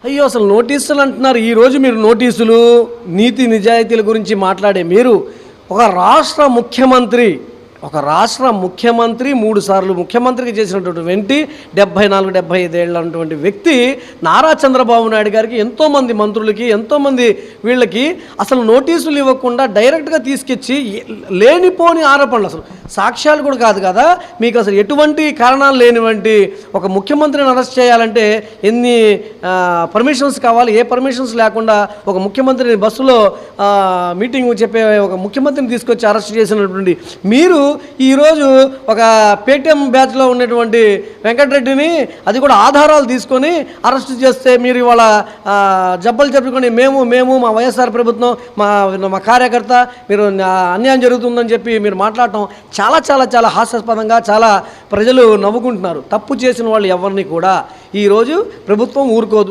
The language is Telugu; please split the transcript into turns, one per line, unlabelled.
అయ్యో, అసలు నోటీసులు అంటున్నారు. ఈరోజు మీరు నోటీసులు, నీతి నిజాయితీల గురించి మాట్లాడే మీరు ఒక రాష్ట్ర ముఖ్యమంత్రి 3 సార్లు ముఖ్యమంత్రికి చేసినటువంటి వెంటి 74-75 ఏళ్ళ ఉన్నటువంటి వ్యక్తి నారా చంద్రబాబు నాయుడు గారికి ఎంతోమంది మంత్రులకి, ఎంతోమంది వీళ్ళకి అసలు నోటీసులు ఇవ్వకుండా డైరెక్ట్గా తీసుకొచ్చి లేనిపోని ఆరోపణలు, అసలు సాక్ష్యాలు కూడా కాదు కదా, మీకు అసలు ఎటువంటి కారణాలు లేనివంటి ఒక ముఖ్యమంత్రిని అరెస్ట్ చేయాలంటే ఎన్ని పర్మిషన్స్ కావాలి? ఏ పర్మిషన్స్ లేకుండా ఒక ముఖ్యమంత్రిని బస్సులో మీటింగ్ చెప్పే ఒక ముఖ్యమంత్రిని తీసుకొచ్చి అరెస్ట్ చేసినటువంటి మీరు ఈరోజు ఒక పేటీఎం బ్యాచ్లో ఉన్నటువంటి వెంకటరెడ్డిని, అది కూడా ఆధారాలు తీసుకొని అరెస్ట్ చేస్తే మీరు ఇవాళ జబ్బలు చెప్పుకొని మేము మా వైఎస్ఆర్ ప్రభుత్వం, మా కార్యకర్త, మీరు అన్యాయం జరుగుతుందని చెప్పి మీరు మాట్లాడటం చాలా చాలా చాలా హాస్యాస్పదంగా, చాలా ప్రజలు నవ్వుకుంటున్నారు. తప్పు చేసిన వాళ్ళు ఎవరిని కూడా ఈరోజు ప్రభుత్వం ఊరుకోదు.